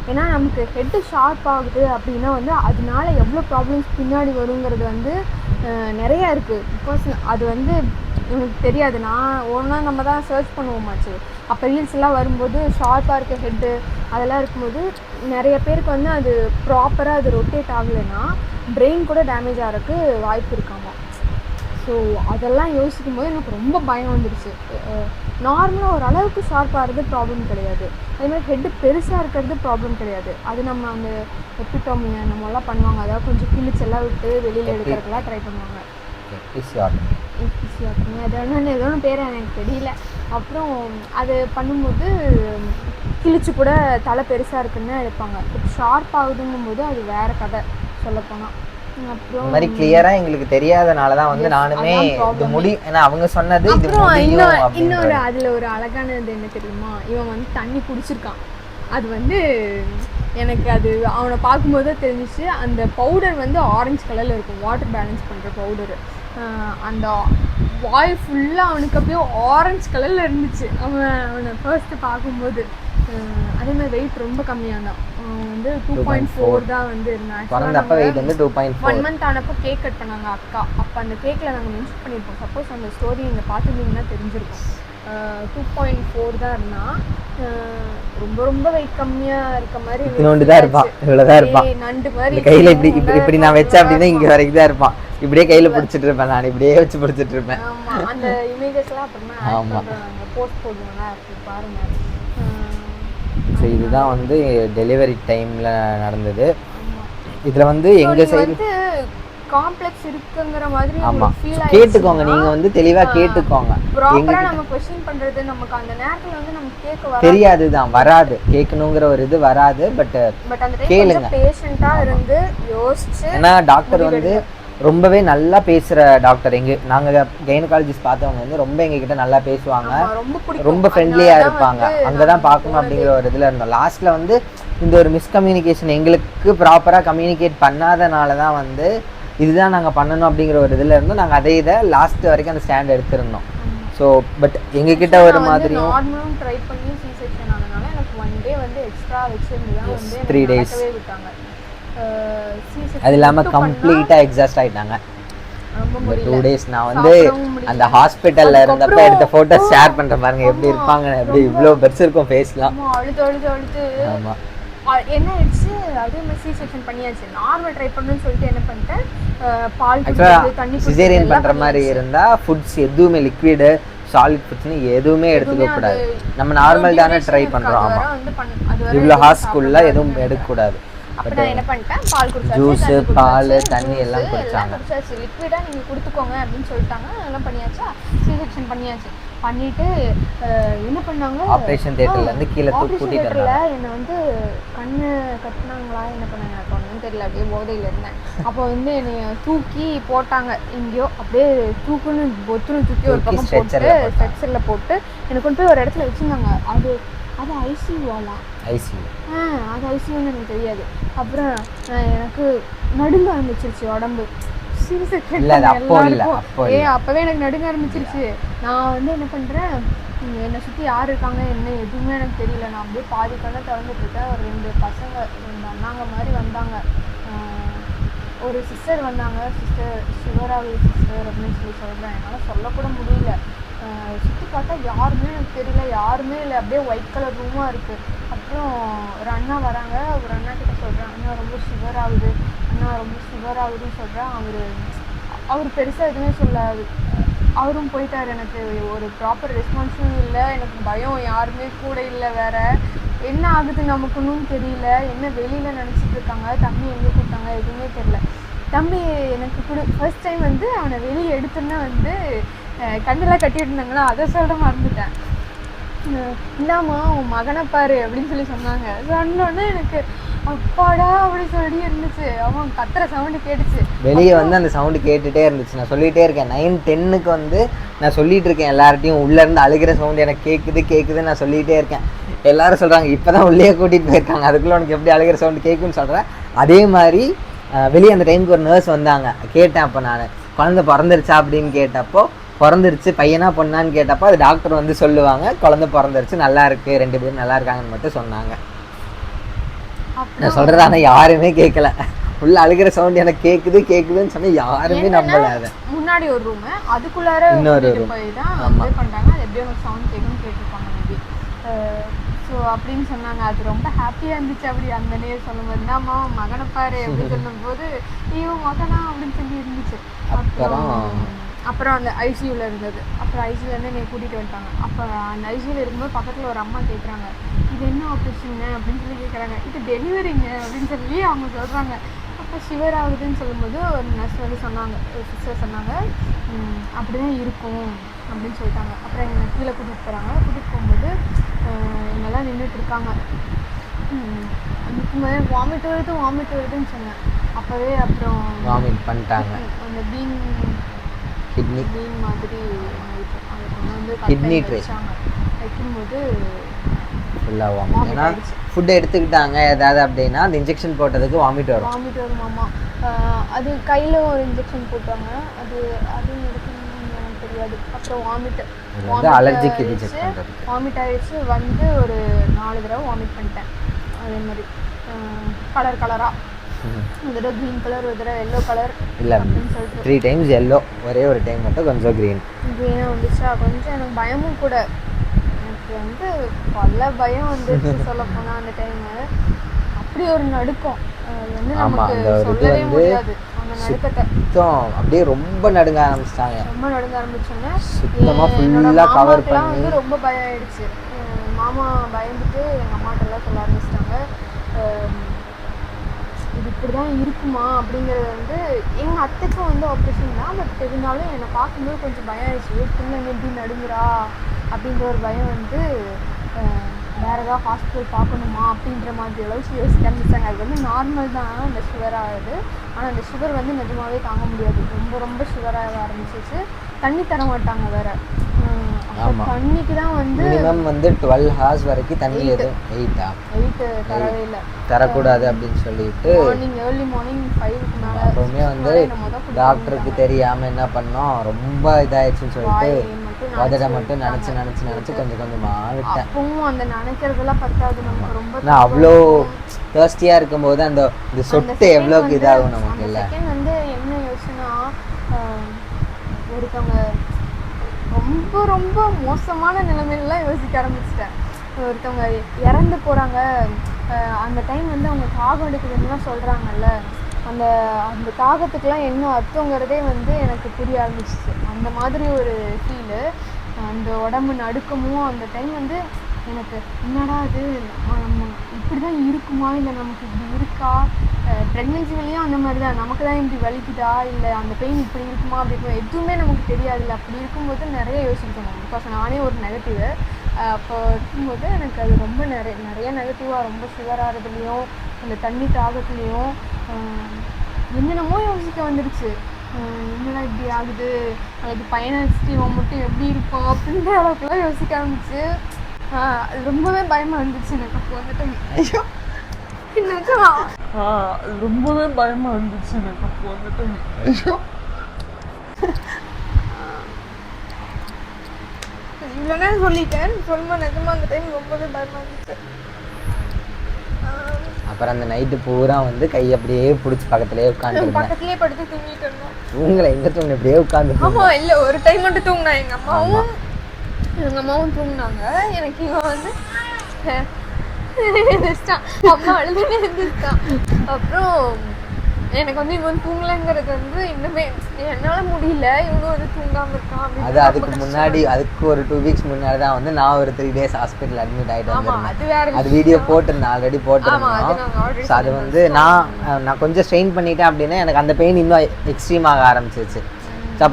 ஏன்னா நமக்கு head sharp ஆகுது அப்படின்னா வந்து அதனால எவ்வளோ ப்ராப்ளம்ஸ் பின்னாடி வருங்கிறது வந்து நிறையா இருக்குது. பிகாஸ் அது வந்து எனக்கு தெரியாது. நான் ஒன்றா நம்ம தான் சர்ச் பண்ணுவோமாச்சு. அப்போ ரீல்ஸ் எல்லாம் வரும்போது ஷார்ப்பாக இருக்க ஹெட்டு அதெல்லாம் இருக்கும்போது நிறைய பேருக்கு வந்து அது ப்ராப்பராக அது ரொட்டேட் ஆகலைன்னா பிரெயின் கூட டேமேஜ் ஆகிறதுக்கு வாய்ப்பு இருக்காமா. ஸோ அதெல்லாம் யோசிக்கும் போது எனக்கு ரொம்ப பயம் வந்துடுச்சு. நார்மலாக ஒரு அளவுக்கு ஷார்ப்பாகிறது ப்ராப்ளம் கிடையாது, அதேமாதிரி ஹெட்டு பெருசாக இருக்கிறது ப்ராப்ளம் கிடையாது. அது நம்ம அந்த எபிட்டோமியை நம்மளாம் பண்ணுவாங்க, அதாவது கொஞ்சம் கிழிச்செல்லாம் விட்டு வெளியில் எடுக்கிறதுக்கெல்லாம் ட்ரை பண்ணுவாங்க. எபிசியாட்டமி அது என்னென்னு ஏதோ ஒன்று பேர் எனக்கு தெரியல. அப்புறம் அது பண்ணும்போது கிழிச்சு கூட தலை பெருசாக இருக்குன்னு எடுப்பாங்க. இப்போ ஷார்ப் ஆகுதுங்கும் போது அது வேறு கதை சொல்லப்போனால். அப்புறம் இந்த மாதிரி கிளியரா எங்களுக்கு தெரியாதனால தான் வந்து நானுமே இது முடியும் ஏன்னா அவங்க சொன்னது. அப்புறம் இன்னொரு அதில் ஒரு அழகானது என்ன தெரியுமா, இவன் வந்து தண்ணி குடிச்சிருக்கான். அது வந்து எனக்கு அது அவனை பார்க்கும்போது தெரிஞ்சிச்சு. அந்த பவுடர் வந்து ஆரஞ்சு கலரில் இருக்கும், வாட்டர் பேலன்ஸ் பண்ணுற பவுடரு. அந்த வாய் ஃபுல்லாக அவனுக்கு அப்படியே ஆரஞ்சு கலரில் இருந்துச்சு அவனை ஃபர்ஸ்ட்டு பார்க்கும்போது. அதே மாதிரி வெயிட் ரொம்ப கம்மியானான். அவன் வந்து 2.4 தான் வந்து இருந்தான். 1 மந்த் ஆனப்போ கேக் கட் பண்ணாங்க அக்கா. அப்போ அந்த கேக்கில் நாங்கள் மென்ஷன் பண்ணியிருப்போம், சப்போஸ் அந்த ஸ்டோரி நீங்கள் பார்த்துருந்தீங்கன்னா தெரிஞ்சிருக்கும். 2.4 தான் இருந்தான். ரொம்ப ரொம்ப வெயிட் கம்மியாக இருக்க மாதிரி தான் இருப்பான். இவ்வளோதான் இருப்பான். நண்டு மாதிரி கையில் இப்படி நான் வச்சேன் அப்படின்னா இங்கே வரைக்கும் தான் இருப்பான். இப்படியே கையில் பிடிச்சிட்டு இருப்பேன், நான் இப்படியே வச்சு பிடிச்சிட்டு இருப்பேன். ஆமாம், அந்த இமேஜஸ்லாம் அப்புறமா போஸ்ட் போடுவாங்க, அப்படி பாருங்கள். ஸோ இதுதான் வந்து டெலிவரி டைமில் நடந்தது. இதில் வந்து எங்கள் சைடு காம்ப்ளெக்ஸ் இருக்குங்கிற மாதிரி ஆமாம் கேட்டுக்கோங்க, நீங்கள் வந்து தெளிவாக கேட்டுக்கோங்க. ப்ராப்பராக நம்ம क्वेश्चन பண்ணுறது நமக்கு அந்த நேரத்தில் வந்து நமக்கு கேட்க தெரியாது தான், வராது, கேட்கணுங்கிற ஒரு இது வராது. பட் அந்த கேளுங்க, பேஷண்ட்டாக இருந்து யோசிச்சு. ஏன்னா டாக்டர் வந்து ரொம்பவே நல்லா பேசுகிற டாக்டர். நாங்கள் கைனகாலஜிஸ்ட் பார்த்தவங்க வந்து ரொம்ப எங்ககிட்ட நல்லா பேசுவாங்க, ரொம்ப ஃப்ரெண்ட்லியாக இருப்பாங்க. அங்கே தான் பார்க்கணும் அப்படிங்கிற ஒரு இதில் இருந்தோம். லாஸ்ட்டில் வந்து இந்த ஒரு மிஸ்கம்யூனிகேஷன் எங்களுக்கு ப்ராப்பராக கம்யூனிகேட் பண்ணாதனால தான் வந்து இதுதான் நாங்கள் பண்ணணும் அப்படிங்கிற ஒரு இதில் இருந்தோம். நாங்கள் அதே இதை லாஸ்ட் வரைக்கும் அந்த ஸ்டாண்ட் எடுத்திருந்தோம். ஸோ பட் எங்ககிட்ட ஒரு மாதிரி நார்மலும் ட்ரை பண்ணி சி செக்ஷன் ஆனதுனால எனக்கு 1 டே வந்து எக்ஸ்ட்ரா வச்சிருந்து தான் வந்து 3 days விட்டாங்க. அது இல்லாமல் கம்ப்ளீட்டாக எக்ஸாஸ்ட் ஆகிட்டாங்க. 2 days நான் வந்து அந்த ஹாஸ்பிட்டலில் இருந்தப்போ எடுத்த ஃபோட்டோ ஷேர் பண்ணுற பாருங்க எப்படி இருப்பாங்க, எப்படி இவ்வளோ பெருசு இருக்கும் ஃபேஸ்லாம். அழுது ஆமாம் என்ன ஆயிடுச்சு, அதே மாதிரி சி செக்ஷன் பண்ணியாச்சு. நார்மல் ட்ரை பண்ணணும்னு சொல்லிட்டு என்ன பண்ணிட்டேன், பால் தண்ணி சிசேரியன் பண்ணுற மாதிரி இருந்தால் ஃபுட்ஸ் எதுவுமே லிக்விடு சாலிட் ஃபுட்ஸ்னு எதுவுமே எடுத்துக்கக்கூடாது. நம்ம நார்மல் தானே ட்ரை பண்ணுறோம். ஆமாம், இவ்வளோ ஹாஸ்பிட்டலில் எதுவும் எடுக்கக்கூடாது. அப்போ நான் என்ன பண்ணிட்டேன், பால் குடிச்சாச்சு, ஜூஸு பால் தண்ணி எல்லாம் குடிச்சாங்க. லிக்விடாக நீங்கள் கொடுத்துக்கோங்க அப்படின்னு சொல்லிட்டாங்க. அதெல்லாம் பண்ணியாச்சா, சி செக்ஷன் பண்ணியாச்சு. பண்ணிட்டு என்ன பண்ணாங்க, ஆப்ரேஷன் தியேட்டர்லேருந்து கீழே கூட்டிகிட்டு வந்தாங்க. என்னை வந்து கண்ணு கட்டினாங்களா என்ன பண்ணாங்க எனக்கு ஒன்றும் தெரியல, அப்படியே போதையில் இருந்தேன். அப்போ வந்து என்னை தூக்கி போட்டாங்க எங்கேயோ, அப்படியே தூக்குன்னு பொத்துன்னு தூக்கி ஒரு பக்கம் போட்டு ஸ்ட்ரெச்சரில் போட்டு எனக்கு கொண்டு போய் ஒரு இடத்துல வச்சுருந்தாங்க. அது ஐசியூவாலாம், ஐசியூ அது ஐசியூன்னு எனக்கு தெரியாது. அப்புறம் எனக்கு நடுங்க ஆரம்பிச்சிருச்சு உடம்பு. அப்பவே எனக்கு நடுங்க ஆரம்பிச்சிருச்சு. நான் வந்து என்ன பண்றேன், என்னை சுற்றி யார் இருக்காங்க என்ன எதுவுமே எனக்கு தெரியல. நான் அப்படியே பாதி கண்ணை திறந்துட்டு இருக்கேன். ஒரு 2 பசங்க 2 அண்ணாங்க மாதிரி வந்தாங்க. ஒரு சிஸ்டர் வந்தாங்க, சிஸ்டர் சிவராவி சிஸ்டர் அப்படின்னு சொல்கிறேன். என்னால் சொல்லக்கூட முடியல. சுற்றி பார்த்தா யாருமே எனக்கு தெரியல, யாருமே இல்லை, அப்படியே ஒயிட் கலர் ரூமாக இருக்குது. அப்புறம் ஒரு அண்ணா வராங்க, ஒரு அண்ணா கிட்ட சொல்கிறேன், அண்ணா ரொம்ப ஷுகர் ஆகுது, அண்ணா ரொம்ப ஷுகர் ஆகுதுன்னு சொல்கிறேன். அவர் பெருசாக எதுவுமே சொல்லாது. அவரும் போயிட்டார். எனக்கு ஒரு ப்ராப்பர் ரெஸ்பான்ஸும் இல்லை, எனக்கு பயம், யாருமே கூட இல்லை. வேறு என்ன ஆகுது நமக்குன்னு தெரியல, என்ன வெளியில் நினச்சிட்டு இருக்காங்க, தம்பி எங்கே கூப்பிட்டாங்க எதுவுமே தெரியல. தம்பி எனக்கு ஃபர்ஸ்ட் டைம் வந்து அவனை வெளியே எடுத்துன்னா வந்து கண்ணெல்லாம் கட்டிட்டு இருந்தாங்களா, அதை சொல்ல மறந்துட்டேன். இல்லாமா உன் மகனை பாரு அப்படின்னு சொல்லி சொன்னாங்க. சொன்னோன்னே எனக்கு அப்பாடா அப்படி சொல்லி இருந்துச்சு. அவன் கத்துற சவுண்டு கேட்டுச்சு. வெளியே வந்து அந்த சவுண்டு கேட்டுகிட்டே இருந்துச்சு. நான் சொல்லிகிட்டே இருக்கேன், 9-10க்கு வந்து நான் சொல்லிகிட்டு இருக்கேன் எல்லார்ட்டையும், உள்ளேருந்து அழுகிற சவுண்டு எனக்கு கேட்குது நான் சொல்லிகிட்டே இருக்கேன். எல்லாரும் சொல்கிறாங்க இப்போ தான் உள்ளே கூட்டிகிட்டு போயிருக்காங்க, அதுக்குள்ளே உனக்கு எப்படி அழுகிற சவுண்டு கேட்குன்னு சொல்கிறேன். அதே மாதிரி வெளியே அந்த டைமுக்கு ஒரு நர்ஸ் வந்தாங்க. கேட்டேன் அப்போ நான், குழந்தை பிறந்துருச்சா அப்படின்னு கேட்டப்போ, பிறந்துருச்சு, பையனா பொண்ணான்னு கேட்டப்போ அது டாக்டர் வந்து சொல்லுவாங்க, குழந்தை பிறந்துருச்சு, நல்லா இருக்குது, 2 பேரும் நல்லா இருக்காங்கன்னு மட்டும் சொன்னாங்க. நான் சொல்றது ஆனால் யாருமே கேட்கல. உள்ள அழுகிற சவுண்ட் எனக்கு கேக்குதுன்னு சொன்னா யாருமே நம்பல. அதை முன்னாடி ஒரு ரூம், அதுக்குள்ளார இன்னொரு போய் தான் இது பண்றாங்க. அது எப்படியோ ஒரு சவுண்ட் கேட்குன்னு கேட்டிருப்பாங்க மேபி. ஸோ அப்படின்னு சொன்னாங்க. அது ரொம்ப ஹாப்பியாக இருந்துச்சு. அப்படி அந்த நேரம் சொல்லும்போது என்னம்மா மகனை பாரு அப்படின்னு சொல்லும்போது ஐயோ மகனா அப்படின்னு சொல்லி இருந்துச்சு. அப்புறம் அந்த ஐசியூவில் இருந்தது. அப்புறம் ஐசியூலேருந்து என்னை கூட்டிகிட்டு வந்துட்டாங்க. அப்போ அந்த ஐசியூவில் இருக்கும்போது பக்கத்தில் ஒரு அம்மா கேட்குறாங்க, இது என்ன ஆப்ரேஷனுங்க அப்படின்னு சொல்லி கேட்குறாங்க. இது டெலிவரிங்க அப்படின்னு சொல்லி அவங்க சொல்கிறாங்க. அப்போ ஷிவர் ஆகுதுன்னு சொல்லும்போது ஒரு நர்ஸ் வந்து சொன்னாங்க, ஒரு சிஸ்டர் சொன்னாங்க, அப்படி தான் இருக்கும் அப்படின்னு சொல்லிட்டாங்க. அப்புறம் எங்களை கீழே கூட்டிகிட்டு போகிறாங்க. கூட்டிகிட்டு போகும்போது இங்கெல்லாம் நின்றுட்டுருக்காங்க. நிற்கும்போது வாமிட் வருதுன்னு சொன்னேன். அப்போவே அப்புறம் வாமிட் பண்ணிட்டாங்க. அந்த கிட்னி மாதிரி அதை கொண்டு வந்து கிட்னி வச்சாங்க. வைக்கும்போது ஃபுல்லாக வாமிட். ஏன்னா ஃபுட் எடுத்துக்கிட்டாங்க ஏதாவது அப்படின்னா அந்த இன்ஜெக்ஷன் போட்டதுக்கு வாமிட் வருமாமா. அது கையில் ஒரு இன்ஜெக்ஷன் போட்டாங்க. அது எடுக்கணும்னு எனக்கு தெரியாது. அப்புறம் அலர்ஜிக் வாமிட் ஆகிடுச்சு. வந்து ஒரு 4 தடவை வாமிட் பண்ணிட்டேன். அதே மாதிரி கலராக ஒரு தடவை க்ரீன் கலர், ஒரு தடவை எல்லோ கலர் இல்லை அப்படின்னு சொல்லிட்டு 3 டைம்ஸ் எல்லோ, ஒரே ஒரு டைம் மட்டும் கொஞ்சம் க்ரீனாக வந்துச்சா. கொஞ்சம் எனக்கு பயமும் கூட. எனக்கு வந்து பல பயம் வந்துச்சு சொல்ல போனால். அந்த டைமு அப்படி ஒரு நடுக்கம். அது வந்து நமக்கு சொல்லவே முடியாது அந்த நடுக்கத்தை. அப்படியே ரொம்ப நடுங்க ஆரம்பிச்சிட்டாங்க. ரொம்ப நடுங்க ஆரம்பிச்சோன்னே வந்து ரொம்ப பயம் ஆயிடுச்சு. மாமா பயந்துட்டு எங்கள் அம்மாட்டெல்லாம் சொல்ல ஆரம்பிச்சிட்டாங்க, இது இப்படி தான் இருக்குமா அப்படிங்கிறது. வந்து எங்கள் அத்தைக்கும் வந்து ஆப்ரேஷன் தான். பட் இருந்தாலும் என்னை பார்க்கும்போது கொஞ்சம் பயம் ஆயிடுச்சு. பிள்ளைங்க எப்படி நடுங்குறா அப்படின்ற ஒரு பயம் வந்து வேறு ஏதாவது ஹாஸ்பிட்டல் பார்க்கணுமா அப்படின்ற மாதிரி அளவுக்கு யோசிக்க ஆரம்பிச்சாங்க. அது வந்து நார்மல் தான் அந்த சுகர் ஆகுது. ஆனால் அந்த சுகர் வந்து நிஜமாகவே தாங்க முடியாது. ரொம்ப சுகராக ஆரம்பிச்சிச்சு. தண்ணி தர மாட்டாங்க வேறு. தண்ணிக்கு தான் வந்து மினிமம் வந்து 12 hours வரைக்கும் தண்ணி எதுவும் 8 தரவே இல்லை, தரக்கூடாது அப்படின்னு சொல்லிட்டு ஏர்லி மார்னிங் 5க்கு மேலே அப்பவுமே வந்து டாக்டருக்கு தெரியாமல் என்ன பண்ணோம், ரொம்ப இதாகிடுச்சுன்னு சொல்லிட்டு அதோட மட்டும் நினச்சி கொஞ்சமா விட்டேன். அப்பவும் அந்த நினைக்கிறதெல்லாம் பத்தாது நமக்கு. ரொம்ப நான் அவ்வளோ தேர்ஸ்டியாக இருக்கும்போது அந்த இந்த சொட்டு எவ்வளோக்கு இதாகும் நமக்கு. இல்லை வந்து என்ன யோசனா, ஒருத்தவங்க ரொம்ப மோசமான நிலைமையிலாம் யோசிக்க ஆரம்பிச்சிட்டேன். ஒருத்தவங்க இறந்து போகிறாங்க, அந்த டைம் வந்து அவங்க தாகம் எடுக்குதுன்னு சொல்கிறாங்கல்ல, அந்த தாகத்துக்கெலாம் என்ன அர்த்தங்கிறதே வந்து எனக்கு புரிய ஆரம்பிச்சிச்சு. அந்த மாதிரி ஒரு ஃபீலு. அந்த உடம்பு நடுக்கமும் அந்த டைம் வந்து எனக்கு என்னடா அது நம்ம இப்படி தான் இருக்குமா, இல்லை நமக்கு இப்படி இருக்கா, ப்ரெக்னென்சி வழியும் அந்த மாதிரி தான் நமக்கு தான் இப்படி வலிக்குதா, இல்லை அந்த பெயின் இப்படி இருக்குமா, அப்படி இருக்கும் எதுவுமே நமக்கு தெரியாது. இல்லை அப்படி இருக்கும்போது நிறைய யோசிக்கணும். பிகாஸ் நானே ஒரு நெகட்டிவ். அப்போ இருக்கும்போது எனக்கு அது ரொம்ப நிறைய நெகட்டிவாக, ரொம்ப சுகர் ஆகிறதுலையும் அந்த தண்ணி தாகத்துலேயும் என்னென்னமோ யோசிக்க வந்துடுச்சு. என்னடா இப்படி ஆகுது, அதுக்கு பையனாச்சு மட்டும் எப்படி இருக்கும் அப்படின்ற அளவுக்குலாம் யோசிக்க ஆரம்பிச்சு. அது ரொம்பவே பயமாக இருந்துச்சு எனக்கு. அப்போ வந்துட்டு ஐயோ ரொம்பவே பயமாக இருந்துச்சு எனக்கு. அப்போ வந்துட்டு ஐயோ இல்லைன்னா சொல்லிட்டேன். சொல்லும்போது நிஜமா அந்த டைம் ரொம்பவே பயமாக இருந்துச்சு. அப்புறம் அந்த நைட்டு பூரா வந்து கை அப்படியே பிடிச்சி பக்கத்துலேயே பக்கத்துலேயே படுத்து தூங்கிட்டு இருந்தோம். தூங்கலை, எங்கே தூங்க இப்படியே உட்காந்து. ஆமாம், இல்லை ஒரு டைம் மட்டும் தூங்கினா எங்கள் அம்மாவும் தூங்கினாங்க. எனக்கு இவன் வந்து எழுந்திரிச்சிட்டான், அம்மா அழுதுன்னு எழுந்திரிச்சிட்டான். அப்புறம் எனக்கு வந்து இவன் தூங்கலைங்கிறது வந்து இன்னுமே என்னால் முடியல. இவனும் வந்து தூங்காமல் இருக்கான். அது அதுக்கு முன்னாடி, அதுக்கு ஒரு 2 weeks முன்னாடி தான் வந்து நான் ஒரு 3 days ஹாஸ்பிட்டல் அட்மிட் ஆகிட்டு வந்திருந்தேன். அது வீடியோ போட்டிருந்தேன், ஆல்ரெடி போட்டிருந்தோம். ஸோ அது வந்து நான் கொஞ்சம் ஸ்ட்ரெயின் பண்ணிட்டேன் அப்படின்னா எனக்கு அந்த பெயின் இன்னும் எக்ஸ்ட்ரீம் ஆக ஆரம்பிச்சிருச்சு. ஸோ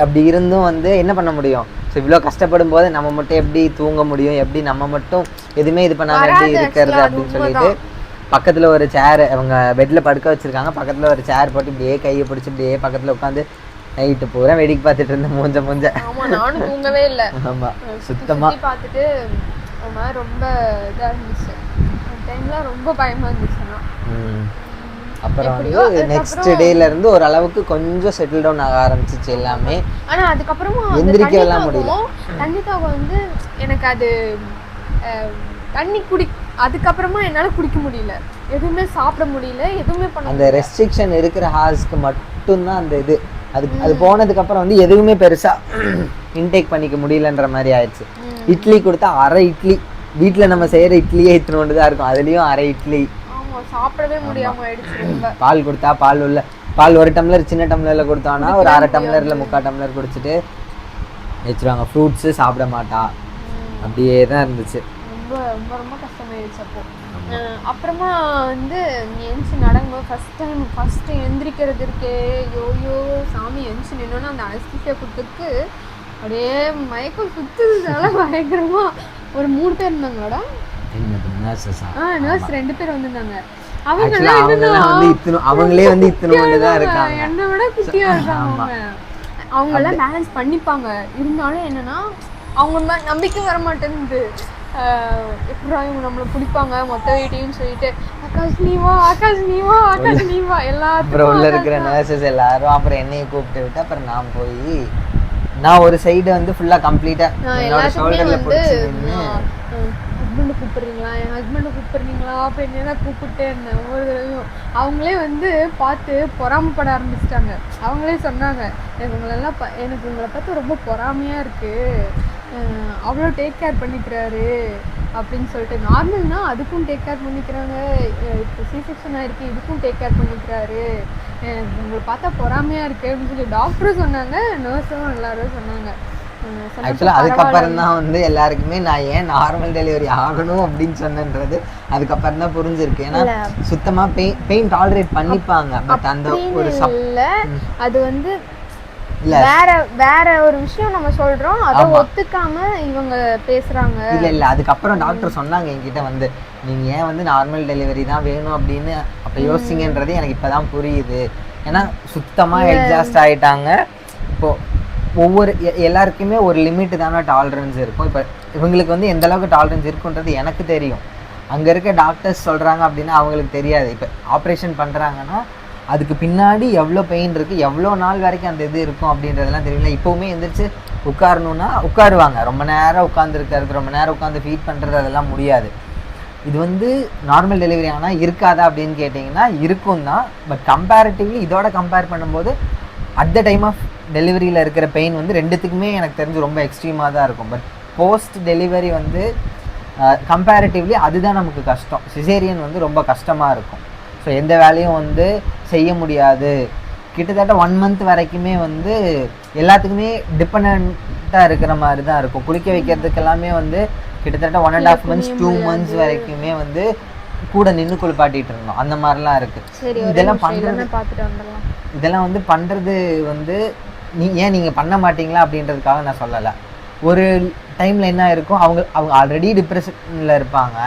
அப்படி இருந்தும் வந்து என்ன பண்ண முடியும். ஸோ இவ்வளோ கஷ்டப்படும் போது நம்ம மட்டும் எப்படி தூங்க முடியும், எப்படி நம்ம மட்டும் எதுவுமே இது பண்ணாமல் எப்படி இருக்கிறது அப்படின்னு சொல்லிட்டு பக்கத்தில் ஒரு சேர் அவங்க பெட்டில் படுக்க வச்சுருக்காங்க. பக்கத்தில் ஒரு சேர் போட்டு இப்படியே கையை பிடிச்சி இப்படியே பக்கத்தில் உட்காந்து நைட்டு பூரா வேடிக்கை பார்த்துட்டு இருந்தேன். மூஞ்ச நானும் தூங்கவே இல்லை. ஆமாம், சுத்தமாக பார்த்துட்டு ரொம்ப இதாக இருந்துச்சு. அந்த டைம்லாம் ரொம்ப பயமாக இருந்துச்சுன்னா. அப்புறம் வந்து நெக்ஸ்ட் டேல இருந்து ஒரு அளவுக்கு கொஞ்சம் செட்டில் டவுன் ஆக ஆரம்பிச்சிச்சு எல்லாமே. ஆனால் அதுக்கப்புறமா எந்திரிக்கலாம் முடியல. தண்ணி தாகம் வந்து எனக்கு அது தண்ணி அதுக்கப்புறமா என்னால குடிக்க முடியல, எதுவுமே சாப்பிட முடியல, எதுவுமே பண்ண அந்த ரெஸ்ட்ரிக்ஷன் இருக்கிற ஹார்ஸ்க்கு மட்டும்தான் அந்த இது. அது போனதுக்கு அப்புறம் வந்து எதுவுமே பெருசா இன்டேக் பண்ணிக்க முடியலன்ற மாதிரி ஆயிடுச்சு. இட்லி கொடுத்தா அரை இட்லி, வீட்டுல நம்ம செய்யற இட்லியே இத்தனோண்டு தான் இருக்கும், அதுலயும் அரை இட்லி. ஆமா, சாப்பிடவே முடியாம ஆயிடுச்சு ரொம்ப. பால் கொடுத்தா பால் ஒரு டம்ளர் சின்ன டம்ளர்ல கொடுத்தானா ஒரு அரை டம்ளர்ல 3/4 டம்ளர் குடிச்சிட்டு வச்சிருவாங்க. ஃப்ரூட்ஸு சாப்பிட மாட்டா, அப்படியே தான் இருந்துச்சு. ரொம்ப ரொம்ப ரொம்ப கஷ்டமாயிடுச்சு அப்போ. அப்புறமா வந்து எந்திச்சு நடக்கும்போது ஃபர்ஸ்ட் எந்திரிக்கிறது இருக்கே, யோயோ சாமி எந்திச்சு நின்னோன்னா அந்த அனஸ்தீசியா கொடுத்துருக்கு அப்படியே மயக்கம் சுத்துறதுனால பயங்கரமா. ஒரு 3 பேர் இருந்தாங்களோட, நர்ஸ் 2 பேர் வந்திருந்தாங்க. அவங்களே வந்து இத்தனோண்டுதான் இருக்காங்க, என்னை விட குட்டியா இருக்காங்க. அவங்க எல்லாம் பேலன்ஸ் பண்ணிப்பாங்க, இருந்தாலும் என்னன்னா அவங்க நம்பிக்கை வர மாட்டேங்குது. எப்படா இவங்க நம்மளை பிடிப்பாங்க மொத்த வீட்டையும் சொல்லிட்டு ஆகாஷ் நீ வா எல்லாரும் அப்புறம் உள்ள இருக்கிற நர்சஸ் எல்லாரும் அப்புறம் என்னையும் கூப்பிட்டு விட்டு அப்புறம் நான் போய் நான் ஒரு சைடு வந்து ஃபுல்லா கம்ப்ளீட்டா என்னோட ஷோல்டர்ல பிடிச்சி நின்று ஹஸ்பண்டை கூப்பிடுறீங்களா, என் ஹஸ்பண்டை கூப்பிடுறீங்களா அப்படின்னு தான் கூப்பிட்டே இருந்தேன் ஒவ்வொரு தடவையும். அவங்களே வந்து பார்த்து பொறாமப்பட ஆரம்பிச்சிட்டாங்க. அவங்களே சொன்னாங்க, எனக்கு உங்களை பார்த்து ரொம்ப பொறாமையாக இருக்குது, அவ்வளோ டேக் கேர் பண்ணிக்கிறாரு அப்படின்னு சொல்லிட்டு. நார்மல்னா அதுக்கும் டேக் கேர் பண்ணிக்கிறாங்க, இப்போ C-செக்ஷன் ஆகிருக்கு இதுக்கும் டேக் கேர் பண்ணிக்கிறாரு, உங்களை பார்த்தா பொறாமையாக இருக்குது அப்படின்னு சொல்லி டாக்டரும் சொன்னாங்க, நர்ஸும் எல்லாரும் சொன்னாங்க. ஆக்சுவலாக அதுக்கப்புறம் தான் வந்து எல்லாருக்குமே நான் ஏன் நார்மல் டெலிவரி ஆகணும் அப்படின்னு சொன்னன்றது அதுக்கப்புறம் தான் புரிஞ்சிருக்கு. ஏன்னா சுத்தமா பெயின் டாலரேட் பண்ணிப்பாங்க, பட் அந்த ஒரு அது வந்து வேற ஒரு விஷயம் நம்ம சொல்றோம், அதை ஒத்துக்காம இவங்க பேசுறாங்க. இல்ல அதுக்கப்புறம் டாக்டர் சொன்னாங்க என்கிட்ட வந்து, நீங்க ஏன் வந்து நார்மல் டெலிவரி தான் வேணும் அப்படின்னு அப்ப யோசிங்கன்றது எனக்கு இப்பதான் புரியுது. ஏன்னா சுத்தமா எக்ஸாஸ்ட் ஆயிட்டாங்க. இப்போ ஒவ்வொரு எல்லாருக்குமே ஒரு லிமிட் தானே டாலரன்ஸ் இருக்கும். இப்போ இவங்களுக்கு வந்து எந்த அளவுக்கு டாலரன்ஸ் இருக்குன்றது எனக்கு தெரியும், அங்கே இருக்க டாக்டர்ஸ் சொல்கிறாங்க அப்படின்னா அவங்களுக்கு தெரியாது. இப்போ ஆப்ரேஷன் பண்ணுறாங்கன்னா அதுக்கு பின்னாடி எவ்வளோ பெயின் இருக்குது, எவ்வளோ நாள் வரைக்கும் அந்த இது இருக்கும் அப்படின்றதெல்லாம் தெரியல. இப்போவுமே எந்திரிச்சு உட்காரணுன்னா உட்காருவாங்க, ரொம்ப நேரம் உட்காந்துருக்கிறது, ரொம்ப நேரம் உட்காந்து ஃபீட் பண்ணுறது அதெல்லாம் முடியாது. இது வந்து நார்மல் டெலிவரி ஆனால் இருக்காதா அப்படின்னு கேட்டிங்கன்னா இருக்கும் தான், பட் கம்பேரிட்டிவ்லி இதோட கம்பேர் பண்ணும்போது அட் த டைம் ஆஃப் டெலிவரியில் இருக்கிற பெயின் வந்து ரெண்டுத்துக்குமே எனக்கு தெரிஞ்சு ரொம்ப எக்ஸ்ட்ரீமாக தான் இருக்கும். பட் போஸ்ட் டெலிவரி வந்து கம்பேரிட்டிவ்லி அதுதான் நமக்கு கஷ்டம். சிசேரியன் வந்து ரொம்ப கஷ்டமாக இருக்கும். ஸோ எந்த வேலையும் வந்து செய்ய முடியாது. கிட்டத்தட்ட 1 month வரைக்குமே வந்து எல்லாத்துக்குமே டிபெண்ட்டாக இருக்கிற மாதிரி தான் இருக்கும். குளிக்க வைக்கிறதுக்கு எல்லாமே வந்து கிட்டத்தட்ட 1.5 months 2 months வரைக்குமே வந்து கூட நின்று குளிப்பாட்டிட்டு இருந்தோம். அந்த மாதிரிலாம் இருக்குது. இதெல்லாம் வந்து பண்ணுறது வந்து நீங்கள் பண்ண மாட்டீங்களா அப்படின்றதுக்காக நான் சொல்லலை. ஒரு டைமில் என்ன இருக்கும், அவங்க ஆல்ரெடி டிப்ரெஷனில் இருப்பாங்க.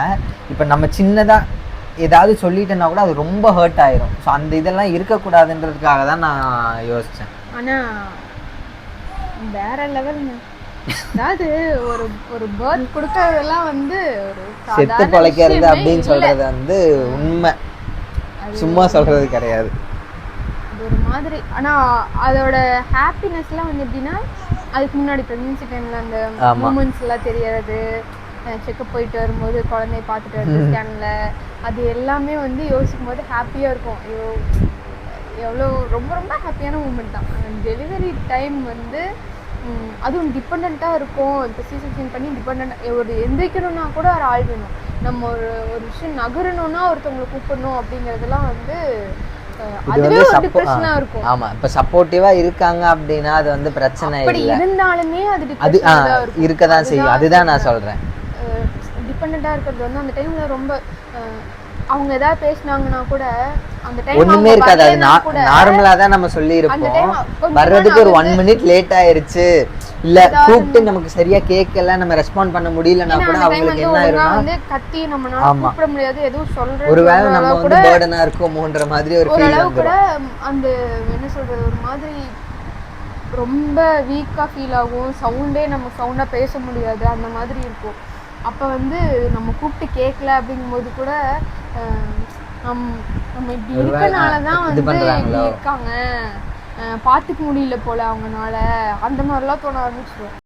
இப்போ நம்ம சின்னதாக ஏதாவது சொல்லிட்டேன்னா கூட அது ரொம்ப ஹர்ட் ஆயிரும். ஸோ அந்த இதெல்லாம் இருக்கக்கூடாதுன்றதுக்காக தான் நான் யோசித்தேன். ஆனால் வேற லெவலுங்க. அதாவது ஒரு பேர்த் கொடுக்கறதெல்லாம் வந்து ஒரு செத்து பொழைக்கிறது அப்படின்னு சொல்றது வந்து உண்மை, சும்மா சொல்றது கிடையாது. ஒரு மாதிரி. ஆனால் அதோட ஹாப்பினஸ்லாம் வந்து எப்படின்னா, அதுக்கு முன்னாடி ப்ரெக்னன்சி டைமில் அந்த மூமெண்ட்ஸ் எல்லாம் தெரியறது, செக்கப் போயிட்டு வரும்போது குழந்தைய பார்த்துட்டு வருது ஸ்கேனில், அது எல்லாமே வந்து யோசிக்கும் போது ஹாப்பியாக இருக்கும். ஐயோ எவ்வளோ ரொம்ப ரொம்ப ஹாப்பியான மூமெண்ட் தான். டெலிவரி டைம் வந்து அதுவும் டிபெண்ட்டாக இருக்கும். இப்போ C-செக்ஷன் பண்ணி டிபெண்ட்டாக ஒரு எந்திரிக்கணும்னா கூட ஒரு ஆள் வேணும். நம்ம ஒரு விஷயம் நகரணும்னா ஒருத்தவங்களை கூப்பிடணும் அப்படிங்கிறதுலாம் வந்து அதுவே ஒரு டிப்ரெஷனா இருக்கும். ஆமா, இப்ப சப்போர்ட்டிவா இருக்காங்க அப்படின்னா அது வந்து பிரச்சனை இல்ல. இருந்தாலுமே அது இருக்கதான் செய்யும். அதுதான் நான் சொல்றேன். டிபெண்டண்டா இருக்கிறது வந்து அந்த டைம்ல ரொம்ப அவங்க ஏதாவது பேசினாங்கன்னா கூட அந்த டைம் ஒண்ணுமே இருக்காது. அது நார்மலா தான் நம்ம சொல்லி இருப்போம். வர்றதுக்கு ஒரு 1 minute லேட் ஆயிருச்சு, இல்ல கூப்பிட்டு நமக்கு சரியா கேட்கல, நம்ம ரெஸ்பாண்ட் பண்ண முடியலன்னா கூட அவங்களுக்கு என்ன ஆயிரும்னா வந்து கத்தி நம்மனால கூப்பிட முடியாது, எதுவும் சொல்றது ஒருவேளை நம்ம வந்து பர்டனா இருக்குமோன்ற மாதிரி ஒரு ஃபீல் வந்துரும். கூட அந்த என்ன சொல்றது, ஒரு மாதிரி ரொம்ப வீக்கா ஃபீல் ஆகும். சவுண்டே நம்ம சவுண்டா பேச முடியாது, அந்த மாதிரி இருக்கும். அப்போ வந்து நம்ம கூப்பிட்டு கேட்கல அப்படிங்கும்போது கூட நம்ம இப்படி இருக்கனால தான் வந்து இப்படி இருக்காங்க, பார்த்துக்க முடியல போல அவங்கனால, அந்த மாதிரிலாம் தோண ஆரம்பிச்சிடும்.